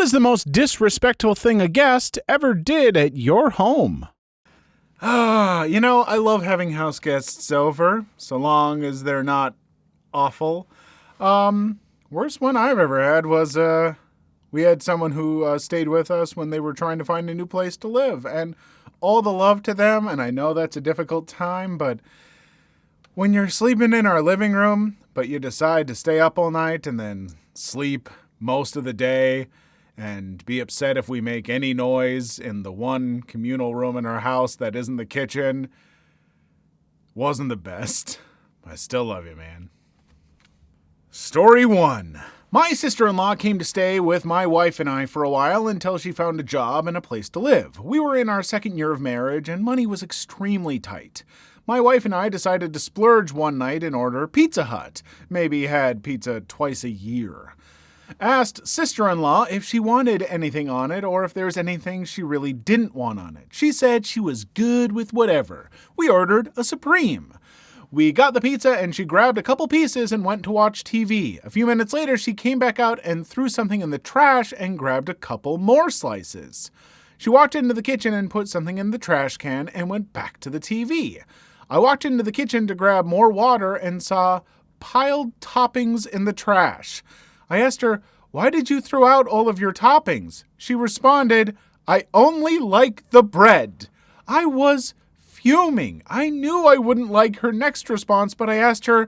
is the most disrespectful thing a guest ever did at your home? I love having house guests over, so long as they're not awful. Worst one I've ever had was, we had someone who stayed with us when they were trying to find a new place to live, and all the love to them, and I know that's a difficult time, but when you're sleeping in our living room, but you decide to stay up all night and then sleep most of the day, and be upset if we make any noise in the one communal room in our house that isn't the kitchen, wasn't the best. I still love you, man. Story 1. My sister-in-law came to stay with my wife and I for a while until she found a job and a place to live. We were in our second year of marriage and money was extremely tight. My wife and I decided to splurge one night and order Pizza Hut. Maybe had pizza twice a year. Asked sister-in-law if she wanted anything on it or if there was anything she really didn't want on it. She said she was good with whatever. We ordered a Supreme. We got the pizza and she grabbed a couple pieces and went to watch TV. A few minutes later, she came back out and threw something in the trash and grabbed a couple more slices. She walked into the kitchen and put something in the trash can and went back to the TV. I walked into the kitchen to grab more water and saw piled toppings in the trash. I asked her, "Why did you throw out all of your toppings?" She responded, "I only like the bread." I was fuming. I knew I wouldn't like her next response, but I asked her,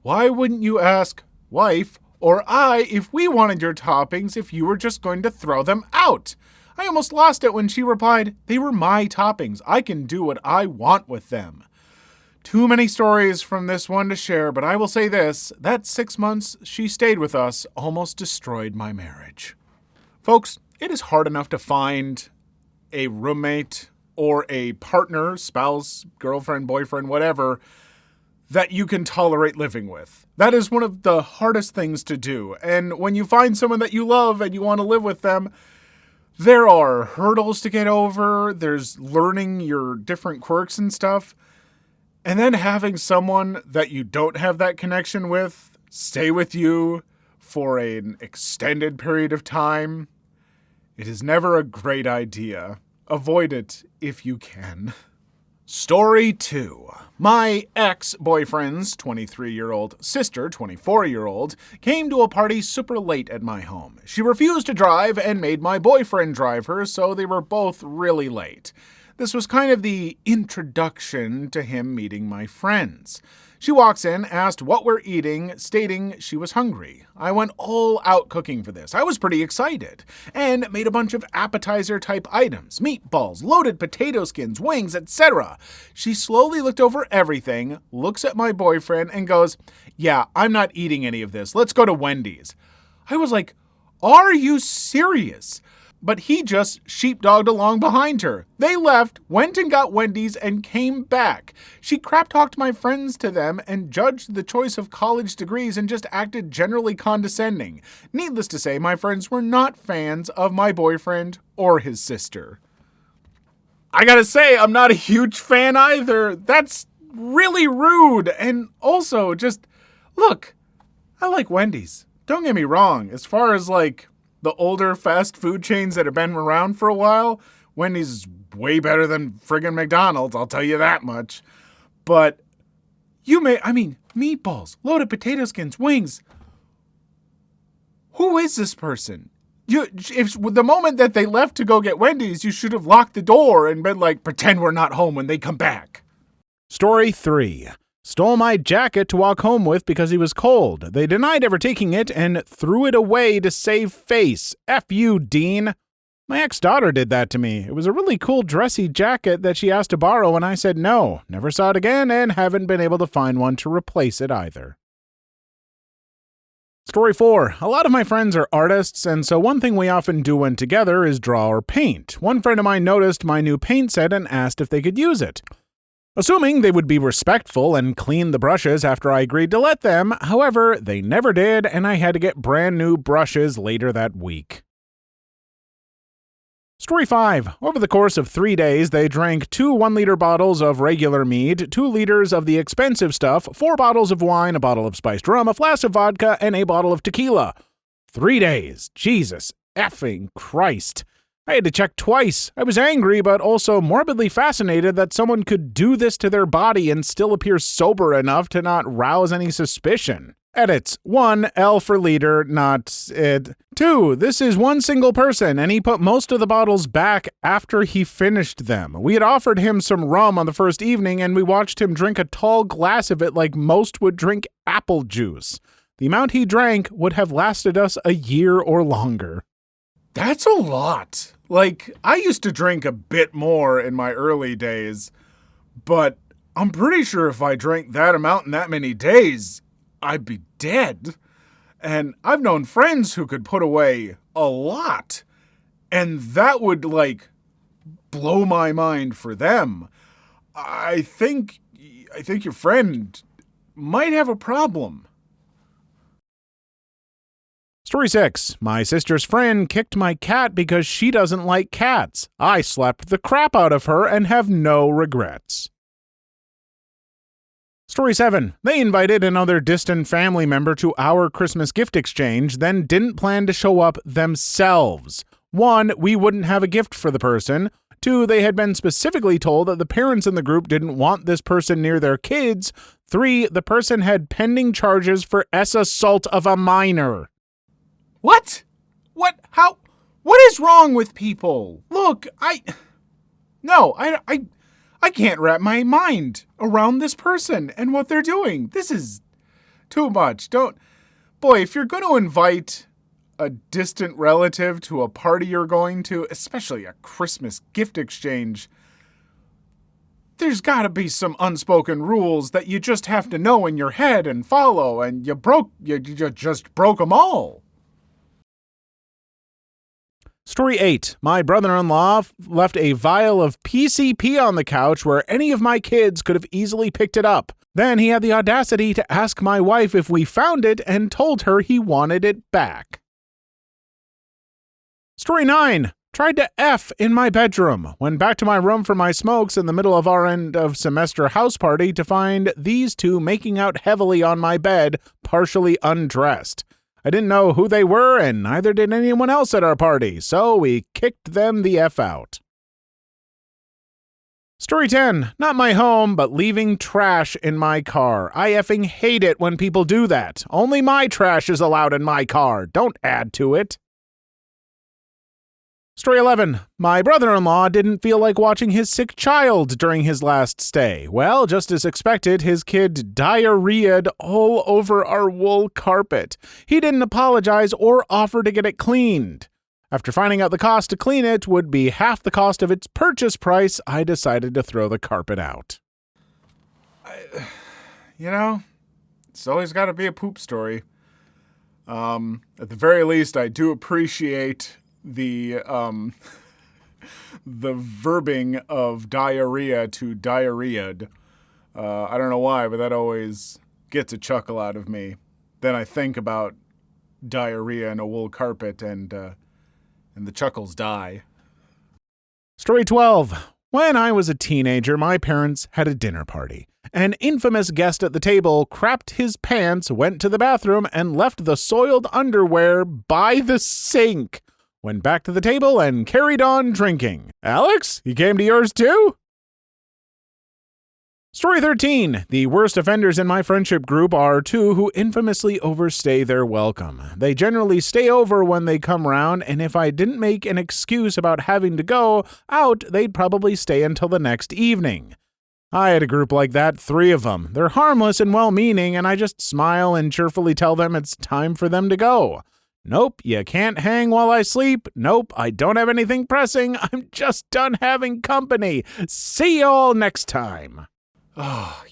"Why wouldn't you ask wife or I if we wanted your toppings if you were just going to throw them out?" I almost lost it when she replied, "They were my toppings. I can do what I want with them." Too many stories from this one to share, but I will say this, that 6 months she stayed with us almost destroyed my marriage. Folks, it is hard enough to find a roommate or a partner, spouse, girlfriend, boyfriend, whatever, that you can tolerate living with. That is one of the hardest things to do. And when you find someone that you love and you want to live with them, there are hurdles to get over. There's learning your different quirks and stuff. And then having someone that you don't have that connection with stay with you for an extended period of time, it is never a great idea. Avoid it if you can. Story 2. My ex-boyfriend's 23-year-old sister, 24-year-old, came to a party super late at my home. She refused to drive and made my boyfriend drive her, so they were both really late. This was kind of the introduction to him meeting my friends. She walks in, asked what we're eating, stating she was hungry. I went all out cooking for this. I was pretty excited and made a bunch of appetizer-type items, meatballs, loaded potato skins, wings, etc. She slowly looked over everything, looks at my boyfriend, and goes, "Yeah, I'm not eating any of this. Let's go to Wendy's." I was like, "Are you serious?" But he just sheepdogged along behind her. They left, went and got Wendy's, and came back. She crap-talked my friends to them and judged the choice of college degrees and just acted generally condescending. Needless to say, my friends were not fans of my boyfriend or his sister. I gotta say, I'm not a huge fan either. That's really rude. And also, just, look, I like Wendy's. Don't get me wrong. As far as, the older fast food chains that have been around for a while, Wendy's is way better than friggin' McDonald's, I'll tell you that much. But meatballs, loaded potato skins, wings. Who is this person? If the moment that they left to go get Wendy's, you should have locked the door and been like, pretend we're not home when they come back. Story 3. Stole my jacket to walk home with because he was cold. They denied ever taking it and threw it away to save face. F you, Dean. My ex-daughter did that to me. It was a really cool dressy jacket that she asked to borrow and I said no. Never saw it again and haven't been able to find one to replace it either. Story 4. A lot of my friends are artists, and so one thing we often do when together is draw or paint. One friend of mine noticed my new paint set and asked if they could use it. Assuming they would be respectful and clean the brushes after I agreed to let them, however, they never did, and I had to get brand new brushes later that week. Story 5. Over the course of 3 days, they drank 2 1-liter bottles of regular mead, 2 liters of the expensive stuff, 4 bottles of wine, a bottle of spiced rum, a flask of vodka, and a bottle of tequila. 3 days. Jesus. effing Christ. I had to check twice. I was angry, but also morbidly fascinated that someone could do this to their body and still appear sober enough to not rouse any suspicion. Edits. 1, L for liter, not it. 2, this is one single person, and he put most of the bottles back after he finished them. We had offered him some rum on the first evening, and we watched him drink a tall glass of it like most would drink apple juice. The amount he drank would have lasted us a year or longer. That's a lot. Like, I used to drink a bit more in my early days, but I'm pretty sure if I drank that amount in that many days, I'd be dead. And I've known friends who could put away a lot, and that would, like, blow my mind for them. I think your friend might have a problem. Story 6. My sister's friend kicked my cat because she doesn't like cats. I slapped the crap out of her and have no regrets. Story 7. They invited another distant family member to our Christmas gift exchange, then didn't plan to show up themselves. 1, we wouldn't have a gift for the person. 2, they had been specifically told that the parents in the group didn't want this person near their kids. 3, the person had pending charges for assault of a minor. What? How? What is wrong with people? Look, I can't wrap my mind around this person and what they're doing. This is too much. Boy, if you're going to invite a distant relative to a party you're going to, especially a Christmas gift exchange, there's got to be some unspoken rules that you just have to know in your head and follow, and you just broke them all. Story 8. My brother-in-law left a vial of PCP on the couch where any of my kids could have easily picked it up. Then he had the audacity to ask my wife if we found it and told her he wanted it back. Story 9. Tried to F in my bedroom. Went back to my room for my smokes in the middle of our end of semester house party to find these two making out heavily on my bed, partially undressed. I didn't know who they were, and neither did anyone else at our party, so we kicked them the F out. Story 10. Not my home, but leaving trash in my car. I effing hate it when people do that. Only my trash is allowed in my car. Don't add to it. Story 11. My brother-in-law didn't feel like watching his sick child during his last stay. Well, just as expected, his kid diarrheaed all over our wool carpet. He didn't apologize or offer to get it cleaned. After finding out the cost to clean it would be half the cost of its purchase price, I decided to throw the carpet out. It's always got to be a poop story. At the very least, I do appreciate the verbing of diarrhea to diarrheaed. I don't know why, but that always gets a chuckle out of me. Then I think about diarrhea in a wool carpet and the chuckles die. Story 12. When I was a teenager, my parents had a dinner party. An infamous guest at the table crapped his pants, went to the bathroom, and left the soiled underwear by the sink. Went back to the table and carried on drinking. Alex, he came to yours too? Story 13. The worst offenders in my friendship group are two who infamously overstay their welcome. They generally stay over when they come round, and if I didn't make an excuse about having to go out, they'd probably stay until the next evening. I had a group like that, 3 of them. They're harmless and well-meaning, and I just smile and cheerfully tell them it's time for them to go. Nope, you can't hang while I sleep. Nope, I don't have anything pressing. I'm just done having company. See you all next time. I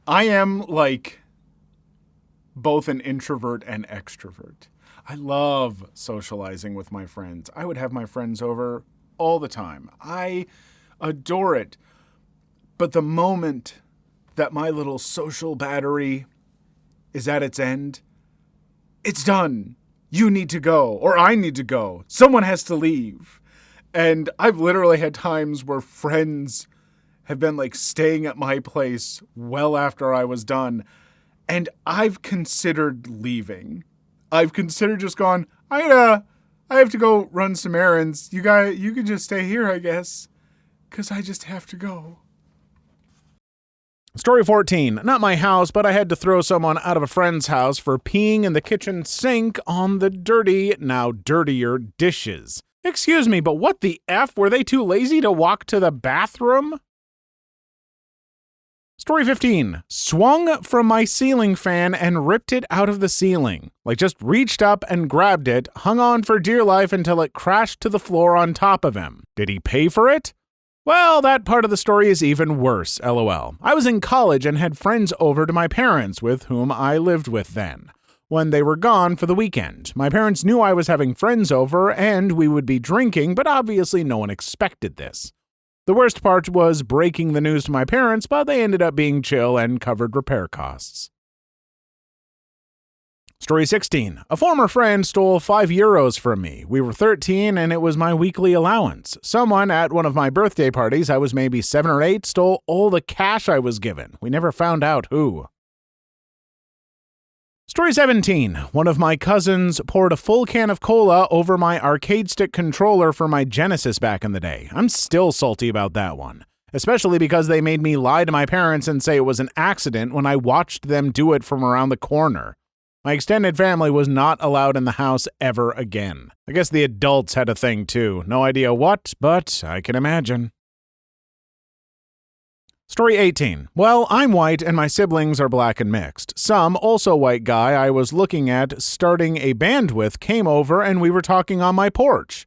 am like both an introvert and extrovert. I love socializing with my friends. I would have my friends over all the time. I adore it. But the moment that my little social battery is at its end, it's done. You need to go, or I need to go. Someone has to leave. And I've literally had times where friends have been like staying at my place well after I was done. And I've considered leaving. I've considered just going, I I have to go run some errands. You could just stay here, I guess. 'Cause I just have to go. Story 14. Not my house, but I had to throw someone out of a friend's house for peeing in the kitchen sink on the dirty, now dirtier dishes. Excuse me, but what the F? Were they too lazy to walk to the bathroom? Story 15. Swung from my ceiling fan and ripped it out of the ceiling. Like just reached up and grabbed it, hung on for dear life until it crashed to the floor on top of him. Did he pay for it? Well, that part of the story is even worse, lol. I was in college and had friends over to my parents, with whom I lived with then. When they were gone for the weekend, my parents knew I was having friends over and we would be drinking, but obviously no one expected this. The worst part was breaking the news to my parents, but they ended up being chill and covered repair costs. Story 16. A former friend stole €5 from me. We were 13 and it was my weekly allowance. Someone at one of my birthday parties, I was maybe 7 or 8, stole all the cash I was given. We never found out who. Story 17. One of my cousins poured a full can of cola over my arcade stick controller for my Genesis back in the day. I'm still salty about that one. Especially because they made me lie to my parents and say it was an accident when I watched them do it from around the corner. My extended family was not allowed in the house ever again. I guess the adults had a thing too. No idea what, but I can imagine. Story 18. Well, I'm white and my siblings are black and mixed. Some, also white guy I was looking at starting a band with came over and we were talking on my porch.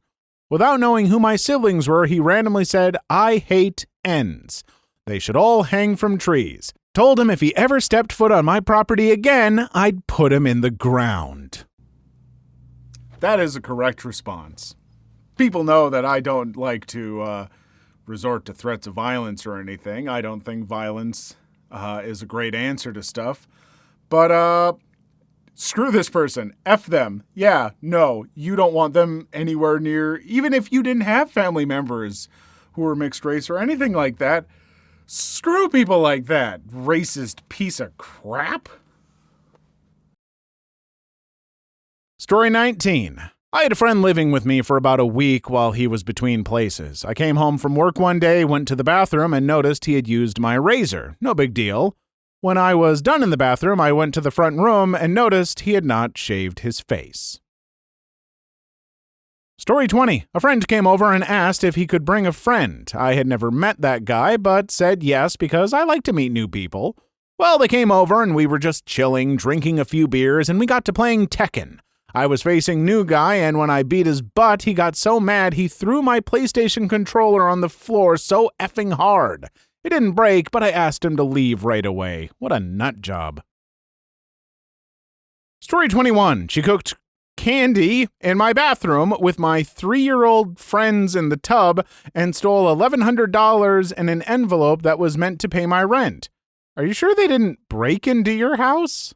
Without knowing who my siblings were, he randomly said, "I hate ends. They should all hang from trees." Told him if he ever stepped foot on my property again, I'd put him in the ground. That is a correct response. People know that I don't like to resort to threats of violence or anything. I don't think violence is a great answer to stuff. But screw this person. F them. Yeah, no, you don't want them anywhere near, even if you didn't have family members who were mixed race or anything like that. Screw people like that, racist piece of crap. Story 19. I had a friend living with me for about a week while he was between places. I came home from work one day, went to the bathroom, and noticed he had used my razor. No big deal. When I was done in the bathroom, I went to the front room and noticed he had not shaved his face. Story 20. A friend came over and asked if he could bring a friend. I had never met that guy, but said yes because I like to meet new people. Well, they came over and we were just chilling, drinking a few beers, and we got to playing Tekken. I was facing new guy, and when I beat his butt, he got so mad he threw my PlayStation controller on the floor so effing hard. It didn't break, but I asked him to leave right away. What a nut job. Story 21. She cooked candy in my bathroom with my 3-year-old friends in the tub and stole $1,100 in an envelope that was meant to pay my rent. Are you sure they didn't break into your house?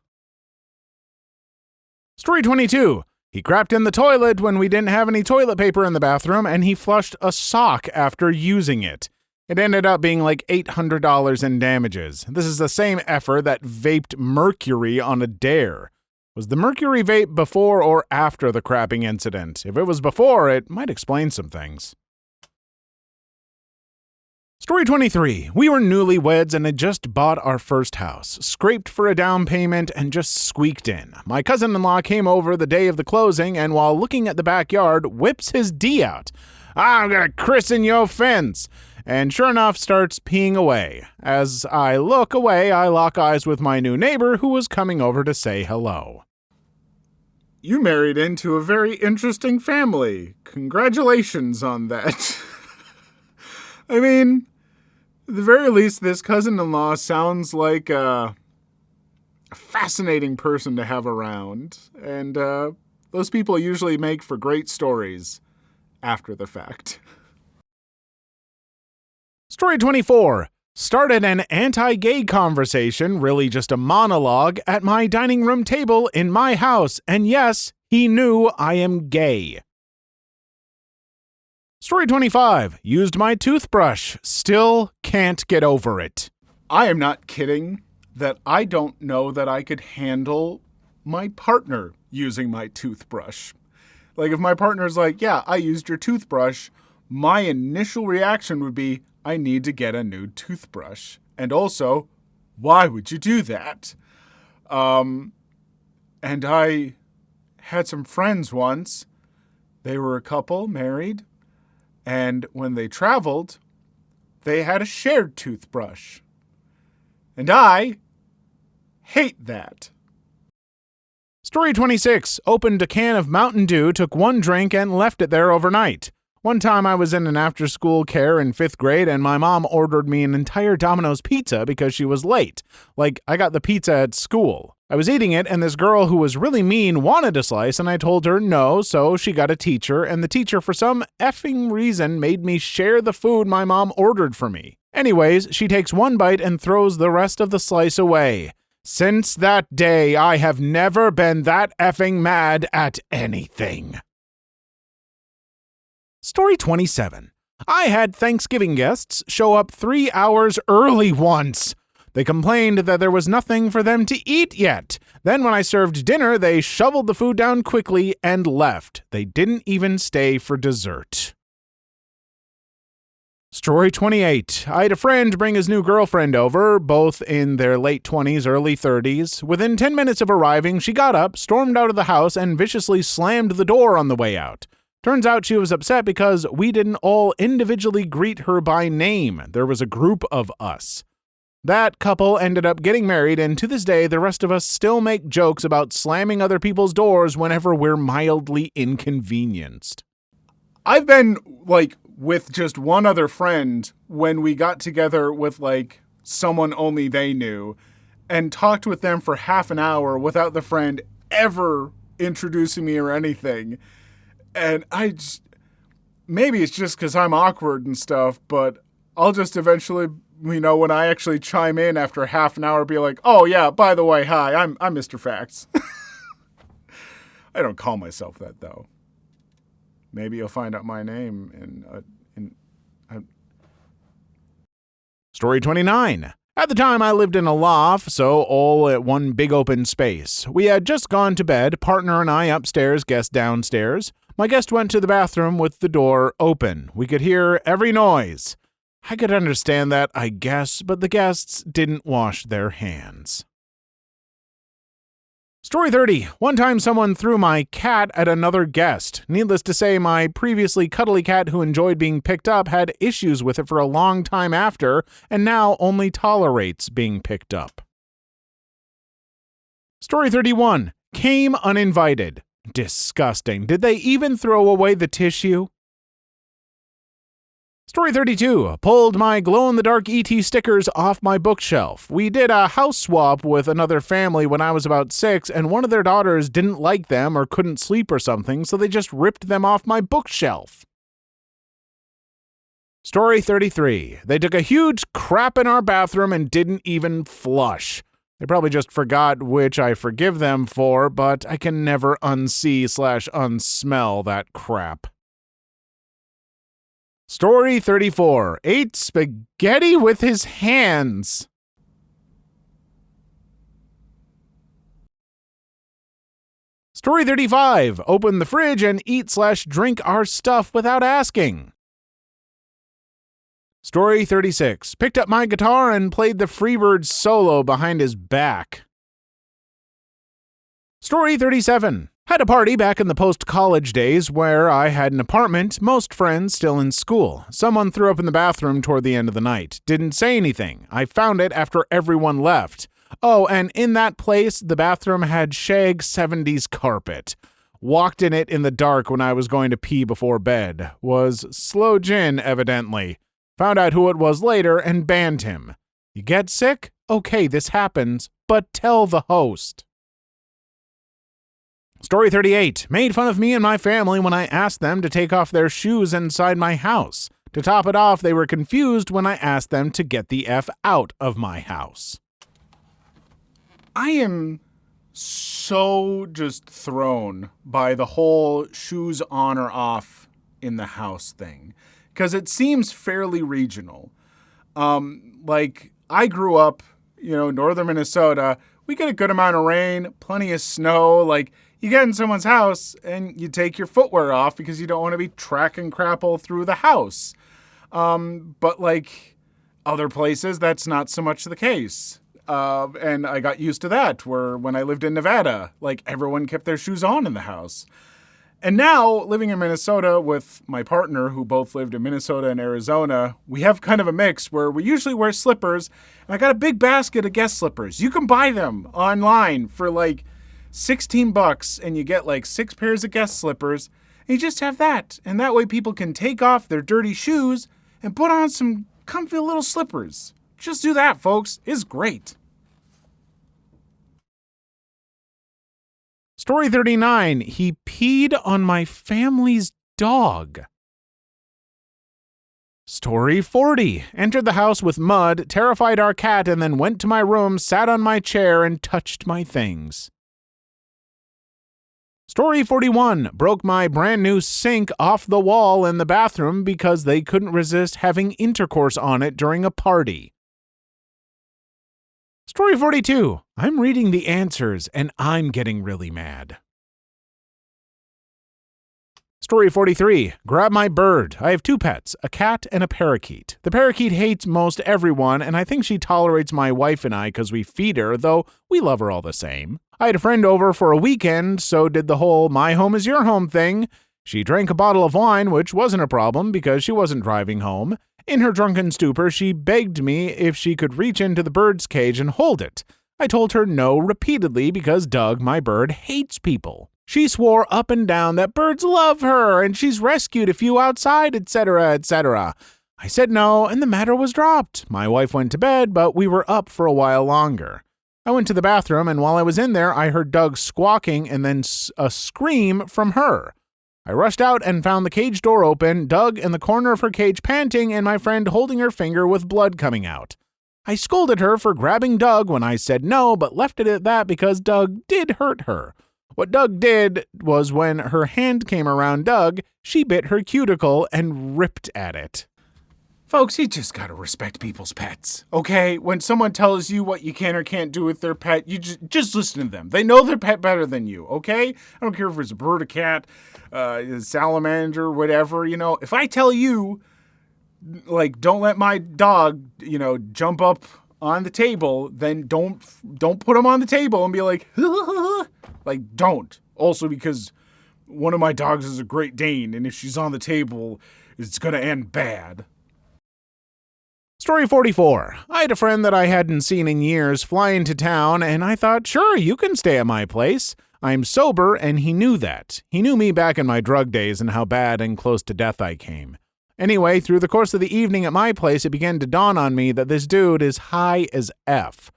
Story 22. He crapped in the toilet when we didn't have any toilet paper in the bathroom, and he flushed a sock after using it. It ended up being like $800 in damages. This is the same effer that vaped mercury on a dare. Was the mercury vape before or after the crapping incident? If it was before, it might explain some things. Story 23. We were newlyweds and had just bought our first house, scraped for a down payment, and just squeaked in. My cousin-in-law came over the day of the closing and while looking at the backyard, whips his D out. "I'm gonna christen your fence." And sure enough, starts peeing away. As I look away, I lock eyes with my new neighbor who was coming over to say hello. You married into a very interesting family. Congratulations on that. I mean, at the very least, this cousin-in-law sounds like a fascinating person to have around. And those people usually make for great stories after the fact. Story 24. Started an anti-gay conversation, really just a monologue, at my dining room table in my house. And yes, he knew I am gay. Story 25. Used my toothbrush. Still can't get over it. I am not kidding that I don't know that I could handle my partner using my toothbrush. Like if my partner's like, yeah, I used your toothbrush, my initial reaction would be, I need to get a new toothbrush. And also, why would you do that? And I had some friends once. They were a couple, married. And when they traveled, they had a shared toothbrush. And I hate that. Story 26. Opened a can of Mountain Dew, took one drink, and left it there overnight. One time I was in an after-school care in 5th grade, and my mom ordered me an entire Domino's pizza because she was late. Like, I got the pizza at school. I was eating it, and this girl who was really mean wanted a slice, and I told her no, so she got a teacher, and the teacher, for some effing reason, made me share the food my mom ordered for me. Anyways, she takes one bite and throws the rest of the slice away. Since that day, I have never been that effing mad at anything. Story 27. I had Thanksgiving guests show up 3 hours early once. They complained that there was nothing for them to eat yet. Then when I served dinner, they shoveled the food down quickly and left. They didn't even stay for dessert. Story 28. I had a friend bring his new girlfriend over, both in their late 20s, early 30s. Within 10 minutes of arriving, she got up, stormed out of the house, and viciously slammed the door on the way out. Turns out she was upset because we didn't all individually greet her by name. There was a group of us. That couple ended up getting married, and to this day, the rest of us still make jokes about slamming other people's doors whenever we're mildly inconvenienced. I've been, with just one other friend when we got together with, someone only they knew and talked with them for half an hour without the friend ever introducing me or anything. And maybe it's just because I'm awkward and stuff, but I'll just eventually, when I actually chime in after half an hour, be like, oh yeah, by the way, hi, I'm Mr. Facts. I don't call myself that though. Maybe you'll find out my name in Story 29. At the time, I lived in a loft, so all at one big open space. We had just gone to bed, partner and I upstairs, guest downstairs. My guest went to the bathroom with the door open. We could hear every noise. I could understand that, I guess, but the guests didn't wash their hands. Story 30. One time someone threw my cat at another guest. Needless to say, my previously cuddly cat who enjoyed being picked up had issues with it for a long time after, and now only tolerates being picked up. Story 31. Came uninvited. Disgusting. Did they even throw away the tissue? Story 32. Pulled my glow-in-the-dark ET stickers off my bookshelf. We did a house swap with another family when I was about 6, and one of their daughters didn't like them or couldn't sleep or something, so they just ripped them off my bookshelf. Story 33. They took a huge crap in our bathroom and didn't even flush. They probably just forgot, which I forgive them for, but I can never unsee/unsmell that crap. Story 34. Ate spaghetti with his hands. Story 35. Open the fridge and eat/drink our stuff without asking. Story 36. Picked up my guitar and played the Freebird solo behind his back. Story 37. Had a party back in the post-college days where I had an apartment, most friends still in school. Someone threw up in the bathroom toward the end of the night. Didn't say anything. I found it after everyone left. Oh, and in that place, the bathroom had shag 70s carpet. Walked in it in the dark when I was going to pee before bed. Was slow gin, evidently. Found out who it was later and banned him. You get sick? Okay, this happens, but tell the host. Story 38. Made fun of me and my family when I asked them to take off their shoes inside my house. To top it off, they were confused when I asked them to get the F out of my house. I am so just thrown by the whole shoes on or off in the house thing. Because it seems fairly regional. I grew up, northern Minnesota. We get a good amount of rain, plenty of snow. You get in someone's house and you take your footwear off because you don't want to be tracking crap all through the house. But like other places, that's not so much the case. And I got used to that, where when I lived in Nevada, like everyone kept their shoes on in the house. And now, living in Minnesota with my partner, who both lived in Minnesota and Arizona, we have kind of a mix where we usually wear slippers. And I got a big basket of Guess slippers. You can buy them online for like $16, and you get like 6 pairs of Guess slippers. And you just have that. And that way people can take off their dirty shoes and put on some comfy little slippers. Just do that, folks. It's great. Story 39. He peed on my family's dog. Story 40. Entered the house with mud, terrified our cat, and then went to my room, sat on my chair, and touched my things. Story 41. Broke my brand new sink off the wall in the bathroom because they couldn't resist having intercourse on it during a party. Story 42. I'm reading the answers and I'm getting really mad. Story 43. Grab my bird. I have 2 pets, a cat and a parakeet. The parakeet hates most everyone, and I think she tolerates my wife and I because we feed her, though we love her all the same. I had a friend over for a weekend, so did the whole my home is your home thing. She drank a bottle of wine, which wasn't a problem because she wasn't driving home. In her drunken stupor, she begged me if she could reach into the bird's cage and hold it. I told her no repeatedly because Doug, my bird, hates people. She swore up and down that birds love her and she's rescued a few outside, etc., etc. I said no, and the matter was dropped. My wife went to bed, but we were up for a while longer. I went to the bathroom, and while I was in there, I heard Doug squawking and then a scream from her. I rushed out and found the cage door open, Doug in the corner of her cage panting, and my friend holding her finger with blood coming out. I scolded her for grabbing Doug when I said no, but left it at that because Doug did hurt her. What Doug did was when her hand came around Doug, she bit her cuticle and ripped at it. Folks, you just gotta respect people's pets, okay? When someone tells you what you can or can't do with their pet, you just listen to them. They know their pet better than you, okay? I don't care if it's a bird, a cat, a salamander, whatever, you know. If I tell you, like, don't let my dog, jump up on the table, then don't put him on the table and be like, like, don't. Also because one of my dogs is a Great Dane, and if she's on the table, it's gonna end bad. Story 44. I had a friend that I hadn't seen in years fly into town, and I thought, sure, you can stay at my place. I'm sober, and he knew that. He knew me back in my drug days and how bad and close to death I came. Anyway, through the course of the evening at my place, it began to dawn on me that this dude is high as F.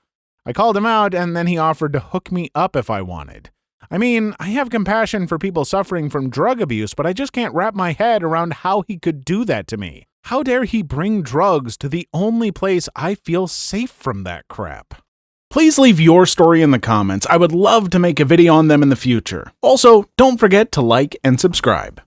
I called him out, and then he offered to hook me up if I wanted. I mean, I have compassion for people suffering from drug abuse, but I just can't wrap my head around how he could do that to me. How dare he bring drugs to the only place I feel safe from that crap? Please leave your story in the comments. I would love to make a video on them in the future. Also, don't forget to like and subscribe.